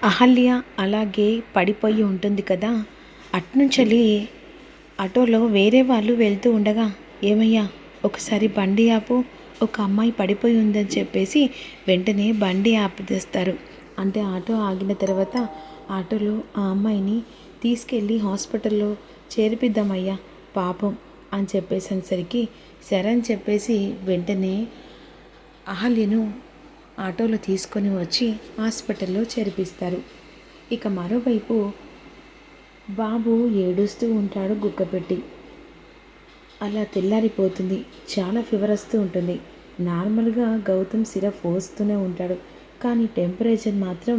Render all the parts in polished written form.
అహల్య అలాగే పడిపోయి ఉంటుంది కదా. అట్నుంచెల్లి ఆటోలో వేరే వాళ్ళు వెళ్తూ ఉండగా, ఏమయ్యా ఒకసారి బండి ఆపు, ఒక అమ్మాయి పడిపోయి ఉందని చెప్పేసి వెంటనే బండి ఆపిదేస్తారు. అంటే ఆటో ఆగిన తర్వాత ఆటోలో ఆ అమ్మాయిని తీసుకెళ్ళి హాస్పిటల్లో చేర్పిద్దామయ్యా పాపం అని చెప్పేసరికి సరే అని చెప్పేసి వెంటనే అహల్యను ఆటోలో తీసుకొని వచ్చి హాస్పిటల్లో చేర్పిస్తారు. ఇక మరోవైపు బాబు ఏడుస్తూ ఉంటాడు గుక్కపెట్టి. అలా తెల్లారిపోతుంది. చాలా ఫీవర్ వస్తూ ఉంటుంది. నార్మల్గా గౌతమ్ సిరప్ పోస్తూనే ఉంటాడు, కానీ టెంపరేచర్ మాత్రం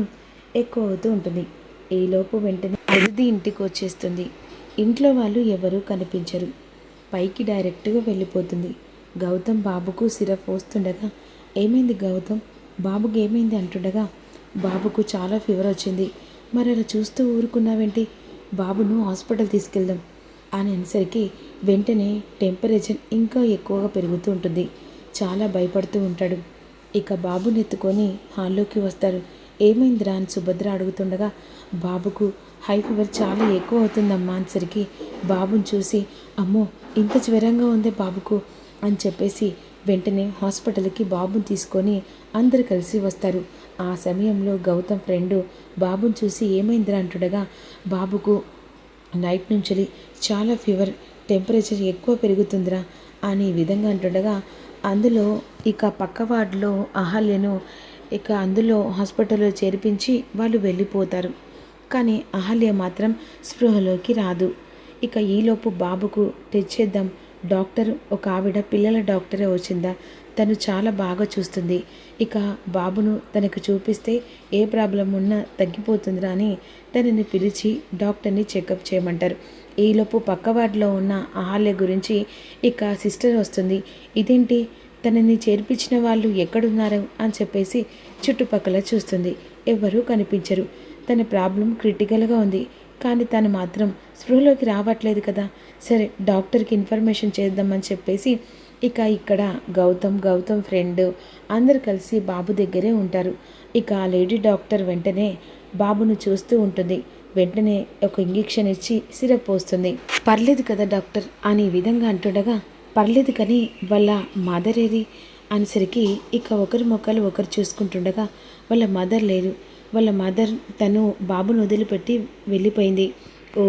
ఎక్కువ అవుతూ ఉంటుంది. ఈలోపు వెంటనే అదితి ఇంటికి వచ్చేస్తుంది. ఇంట్లో వాళ్ళు ఎవరూ కనిపించరు. పైకి డైరెక్ట్గా వెళ్ళిపోతుంది. గౌతమ్ బాబుకు సిరప్ పోస్తుండగా, ఏమైంది గౌతమ్, బాబుకి ఏమైంది అంటుండగా, బాబుకు చాలా ఫీవర్ వచ్చింది, మరి అలా చూస్తూ ఊరుకున్నావేంటి, బాబును హాస్పిటల్ తీసుకెళ్దాం అని అనేసరికి వెంటనే టెంపరేచర్ ఇంకా ఎక్కువగా పెరుగుతూ ఉంటుంది. చాలా భయపడుతూ ఉంటాడు. ఇక బాబుని ఎత్తుకొని హాల్లోకి వస్తారు. ఏమైందిరా అని సుభద్ర అడుగుతుండగా, బాబుకు హై ఫీవర్ చాలా ఎక్కువ అవుతుందమ్మా అనేసరికి బాబుని చూసి, అమ్మో ఇంత జ్వరంగా ఉంది బాబుకు అని చెప్పేసి వెంటనే హాస్పిటల్కి బాబుని తీసుకొని అందరు కలిసి వస్తారు. ఆ సమయంలో గౌతమ్ ఫ్రెండు బాబుని చూసి ఏమైందిరా అంటుండగా, బాబుకు నైట్ నుంచి చాలా ఫీవర్, టెంపరేచర్ ఎక్కువ పెరుగుతుందిరా అని ఈ విధంగా అంటుండగా, అందులో ఇక పక్క వార్డులో అహల్యను ఇక అందులో హాస్పిటల్లో చేర్పించి వాళ్ళు వెళ్ళిపోతారు. కానీ అహల్య మాత్రం స్పృహలోకి రాదు. ఇక ఈలోపు బాబుకు తెచ్చేద్దాం, డాక్టర్ ఒక ఆవిడ పిల్లల డాక్టరే వచ్చిందా, తను చాలా బాగా చూస్తుంది, ఇక బాబును తనకు చూపిస్తే ఏ ప్రాబ్లం ఉన్నా తగ్గిపోతుందిరా అని తనని పిలిచి డాక్టర్ని చెకప్ చేయమంటారు. ఈలోపు పక్క వార్డులో ఉన్న అహల్య గురించి ఇక సిస్టర్ వస్తుంది. ఇదేంటి, తనని చేర్పించిన వాళ్ళు ఎక్కడున్నారు అని చెప్పేసి చుట్టుపక్కల చూస్తుంది. ఎవరూ కనిపించరు. తన ప్రాబ్లం క్రిటికల్గా ఉంది, కానీ తను మాత్రం స్పృహలోకి రావట్లేదు కదా. సరే డాక్టర్కి ఇన్ఫర్మేషన్ చేద్దామని చెప్పేసి ఇక ఇక్కడ గౌతమ్ ఫ్రెండ్ అందరు కలిసి బాబు దగ్గరే ఉంటారు. ఇక ఆ లేడీ డాక్టర్ వెంటనే బాబును చూస్తూ ఉంటుంది. వెంటనే ఒక ఇంజెక్షన్ ఇచ్చి సిరప్ పోస్తుంది. పర్లేదు కదా డాక్టర్ అని ఈ విధంగా అంటుండగా, పర్లేదు కానీ వాళ్ళ మదర్ ఏది అనేసరికి ఇక ఒకరి మొక్కలు ఒకరు చూసుకుంటుండగా, వాళ్ళ మదర్ లేదు, వాళ్ళ మదర్ తను బాబును వదిలిపెట్టి వెళ్ళిపోయింది. ఓ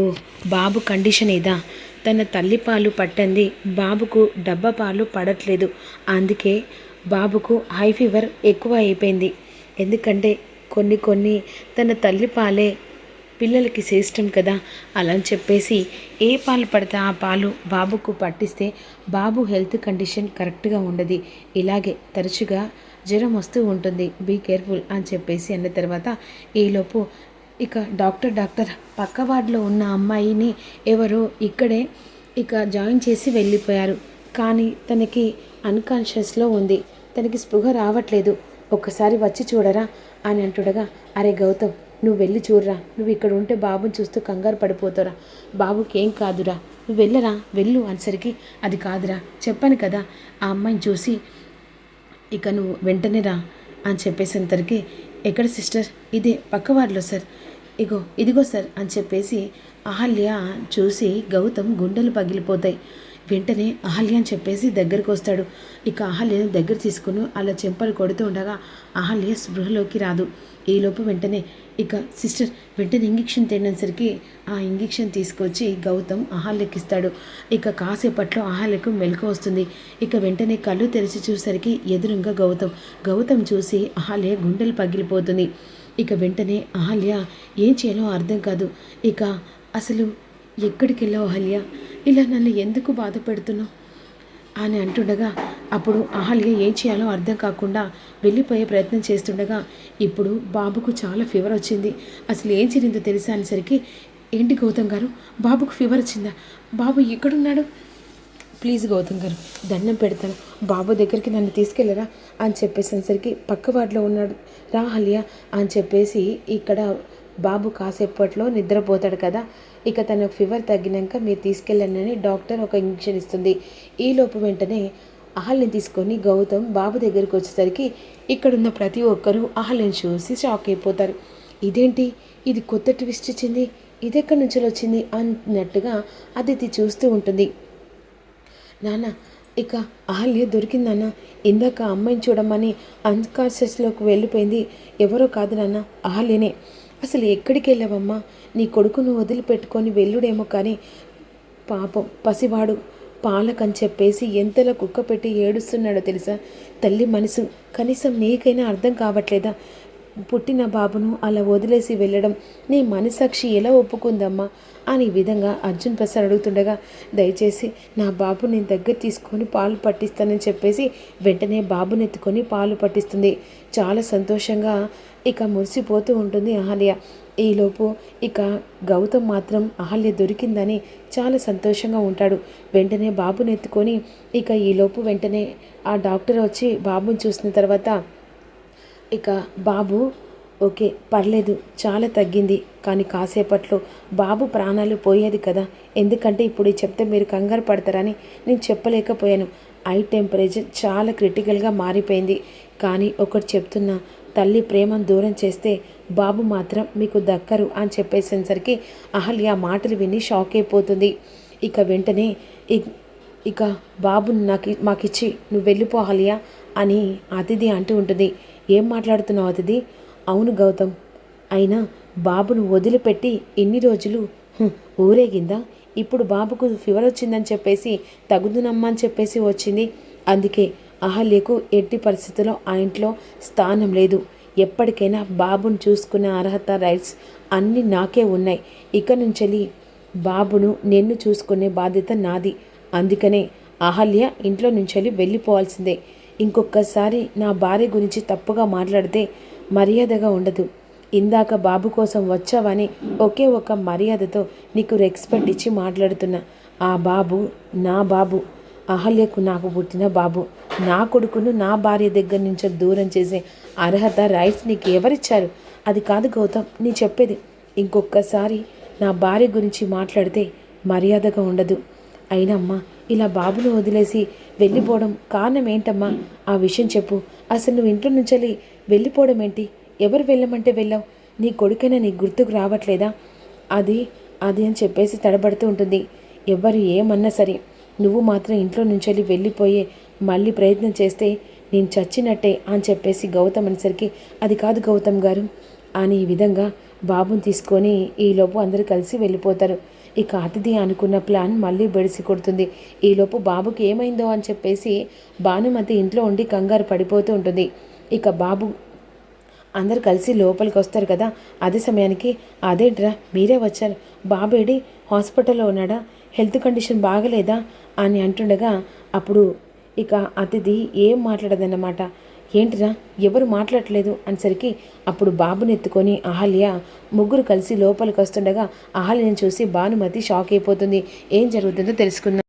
బాబు కండిషన్ ఇదా, తన తల్లి పాలు పట్టంది, బాబుకు డబ్బా పాలు పడట్లేదు, అందుకే బాబుకు హై ఫీవర్ ఎక్కువ అయిపోయింది. ఎందుకంటే కొన్ని తన తల్లి పాలే పిల్లలకి శ్రేష్టం కదా, అలా అని చెప్పేసి ఏ పాలు పడితే ఆ పాలు బాబుకు పట్టిస్తే బాబు హెల్త్ కండిషన్ కరెక్ట్గా ఉండదు, ఇలాగే తరచుగా జ్వరం వస్తూ ఉంటుంది, బీ కేర్ఫుల్ అని చెప్పేసి అన్న తర్వాత ఈలోపు ఇక డాక్టర్ పక్క వార్డులో ఉన్న అమ్మాయిని ఎవరో ఇక్కడే ఇక జాయిన్ చేసి వెళ్ళిపోయారు, కానీ తనకి అన్కాన్షియస్లో ఉంది, తనకి స్పృహ రావట్లేదు, ఒక్కసారి వచ్చి చూడరా అని అంటుండగా, అరే గౌతమ్ నువ్వు వెళ్ళి చూడరా, నువ్వు ఇక్కడ ఉంటే బాబుని చూస్తూ కంగారు పడిపోతారా, బాబుకి ఏం కాదురా, నువ్వు వెళ్ళరా వెళ్ళు అనేసరికి, అది కాదురా చెప్పాను కదా ఆ అమ్మాయిని చూసి ఇక నువ్వు వెంటనే రా అని చెప్పేసేంతరికి, ఎక్కడ సిస్టర్, ఇదే పక్క వార్డులో సార్, ఇదిగో సార్ అని చెప్పేసి అహల్య చూసి గౌతమ్ గుండెలు పగిలిపోతాయి. వెంటనే అహల్య అని చెప్పేసి దగ్గరికి వస్తాడు. ఇక అహల్యను దగ్గర తీసుకుని అలా చెంపలు కొడుతూ ఉండగా అహల్య స్పృహలోకి రాదు. ఈలోపు వెంటనే ఇక సిస్టర్ వెంటనే ఇంజెక్షన్ తినేసరికి ఆ ఇంజెక్షన్ తీసుకొచ్చి గౌతమ్ అహల్యకి ఇస్తాడు. ఇక కాసేపట్లో అహల్యకు మెలకు వస్తుంది. ఇక వెంటనే కళ్ళు తెరిచి చూసరికి ఎదురుగా గౌతమ్ చూసి అహల్య గుండెలు పగిలిపోతుంది. ఇక వెంటనే అహల్య ఏం చేయాలో అర్థం కాదు. ఇక అసలు ఎక్కడికి వెళ్ళావు అహల్య, ఇలా నన్ను ఎందుకు బాధ పెడుతున్నావు అని అంటుండగా, అప్పుడు అహల్య ఏం చేయాలో అర్థం కాకుండా వెళ్ళిపోయే ప్రయత్నం చేస్తుండగా, ఇప్పుడు బాబుకు చాలా ఫీవర్ వచ్చింది, అసలు ఏం జరిగిందో తెలుసా అనేసరికి, ఏంటి గౌతమ్ గారు బాబుకు ఫీవర్ వచ్చిందా, బాబు ఎక్కడున్నాడు, ప్లీజ్ గౌతమ్ గారు దండం పెడతాను, బాబు దగ్గరికి నన్ను తీసుకెళ్ళరా అని చెప్పేసరికి పక్క వార్డులో ఉన్నాడు, రా అహల్య అని చెప్పేసి ఇక్కడ బాబు కాసేపట్లో నిద్రపోతాడు కదా, ఇక తన ఫీవర్ తగ్గినాక మీరు తీసుకెళ్ళండి డాక్టర్ ఒక ఇంజెక్షన్ ఇస్తుంది. ఈలోపు వెంటనే అహల్యని తీసుకొని గౌతమ్ బాబు దగ్గరికి వచ్చేసరికి ఇక్కడున్న ప్రతి ఒక్కరూ అహల్యని చూసి షాక్ అయిపోతారు. ఇదేంటి, ఇది కొత్త ట్విస్ట్ ఇచ్చింది, ఇదెక్కడి నుంచి వచ్చింది అన్నట్టుగా అదితి చూస్తూ ఉంటుంది. నాన్న, ఇక అహల్య దొరికిందన్న. ఇందాక అమ్మాయిని చూడమని అన్కాన్షియస్లోకి వెళ్ళిపోయింది. ఎవరో కాదు నాన్న, అహల్యనే. అసలు ఎక్కడికి వెళ్ళావమ్మా? నీ కొడుకును వదిలిపెట్టుకొని వెళ్ళుడేమో, కానీ పాపం పసివాడు పాలకని చెప్పేసి ఎంతలా కుక్క పెట్టి ఏడుస్తున్నాడో తెలుసా? తల్లి మనసు కనీసం నీకైనా అర్థం కావట్లేదా? పుట్టిన బాబును అలా వదిలేసి వెళ్ళడం నీ మనసాక్షి ఎలా ఒప్పుకుందమ్మా అని విధంగా అర్జున్ ప్రసాద్ అడుగుతుండగా, దయచేసి నా బాబు నేను దగ్గర తీసుకొని పాలు పట్టిస్తానని చెప్పేసి వెంటనే బాబుని ఎత్తుకొని పాలు పట్టిస్తుంది. చాలా సంతోషంగా ఇక మురిసిపోతూ ఉంటుంది అహల్య. ఈలోపు ఇక గౌతమ్ మాత్రం అహల్య దొరికిందని చాలా సంతోషంగా ఉంటాడు. వెంటనే బాబుని ఎత్తుకొని ఇక ఈలోపు వెంటనే ఆ డాక్టర్ వచ్చి బాబుని చూసిన తర్వాత, ఇక బాబు ఓకే, పర్లేదు, చాలా తగ్గింది, కానీ కాసేపట్లో బాబు ప్రాణాలు పోయేది కదా. ఎందుకంటే ఇప్పుడు చెప్తే మీరు కంగారు పడతారని నేను చెప్పలేకపోయాను. ఐ టెంపరేచర్ చాలా క్రిటికల్గా మారిపోయింది. కానీ ఒకటి చెప్తున్నా, తల్లి ప్రేమను దూరం చేస్తే బాబు మాత్రం మీకు దక్కరు అని చెప్పేసేసరికి అహల్య మాటలు విని షాక్ అయిపోతుంది. ఇక వెంటనే ఇక బాబుని మాకిచ్చి నువ్వు వెళ్ళిపో అహల్య అని అతిథి అంటూ ఉంటుంది. ఏం మాట్లాడుతున్నావు అతిథి? అవును గౌతమ్, అయినా బాబును వదిలిపెట్టి ఎన్ని రోజులు ఊరేగిందా? ఇప్పుడు బాబుకు ఫీవర్ వచ్చిందని చెప్పేసి తగుదునమ్మా అని చెప్పేసి వచ్చింది. అందుకే అహల్యకు ఎట్టి పరిస్థితుల్లో ఆ ఇంట్లో స్థానం లేదు. ఎప్పటికైనా బాబును చూసుకునే అర్హత, రైట్స్ అన్నీ నాకే ఉన్నాయి. ఇక నుంచి బాబును నిన్ను చూసుకునే బాధ్యత నాది. అందుకనే అహల్య ఇంట్లో నుంచి వెళ్ళిపోవాల్సిందే. ఇంకొకసారి నా భార్య గురించి తప్పుగా మాట్లాడితే మర్యాదగా ఉండదు. ఇందాక బాబు కోసం వచ్చావని ఒకే ఒక మర్యాదతో నీకు రెస్పెక్ట్ ఇచ్చి మాట్లాడుతున్నా. ఆ బాబు నా బాబు, అహల్యకు నాకు పుట్టిన బాబు. నా కొడుకును నా భార్య దగ్గర నుంచి దూరం చేసే అర్హత, రైట్స్ నీకు ఎవరిచ్చారు? అది కాదు గౌతమ్ నీ చెప్పేది. ఇంకొకసారి నా భార్య గురించి మాట్లాడితే మర్యాదగా ఉండదు. అయినమ్మా, ఇలా బాబును వదిలేసి వెళ్ళిపోవడం కారణం ఏంటమ్మా? ఆ విషయం చెప్పు. అసలు నువ్వు ఇంట్లో నుంచి వెళ్ళిపోవడం ఏంటి? ఎవరు వెళ్ళమంటే వెళ్ళావు? నీ కొడుకైనా నీకు గుర్తుకు రావట్లేదా? అది అని చెప్పేసి తడబడుతూ ఉంటుంది. ఎవరు ఏమన్నా సరే నువ్వు మాత్రం ఇంట్లో నుంచి వెళ్ళిపోయే మళ్ళీ ప్రయత్నం చేస్తే నేను చచ్చినట్టే అని చెప్పేసి గౌతమ్ అనేసరికి, అది కాదు గౌతమ్ గారు అని ఈ విధంగా బాబుని తీసుకొని ఈలోపు అందరూ కలిసి వెళ్ళిపోతారు. ఇక అతిథి అనుకున్న ప్లాన్ మళ్ళీ బెడిసి కొడుతుంది. ఈలోపు బాబుకి ఏమైందో అని చెప్పేసి భానుమతి ఇంట్లో ఉండి కంగారు పడిపోతూ ఉంటుంది. ఇక బాబు అందరు కలిసి లోపలికి వస్తారు కదా. అదే సమయానికి, అదేంట్రా మీరే వచ్చారు, బాబేడి హాస్పిటల్లో ఉన్నాడా? హెల్త్ కండిషన్ బాగలేదా అని అంటుండగా అప్పుడు ఇక అతిథి ఏం మాట్లాడదన్నమాట. ఏంటిరా ఎవరు మాట్లాడలేదు అనేసరికి అప్పుడు బాబుని ఎత్తుకొని అహల్య ముగ్గురు కలిసి లోపలికి వస్తుండగా అహల్యను చూసి భానుమతి షాక్ అయిపోతుంది. ఏం జరుగుతుందో తెలుసుకుందాం.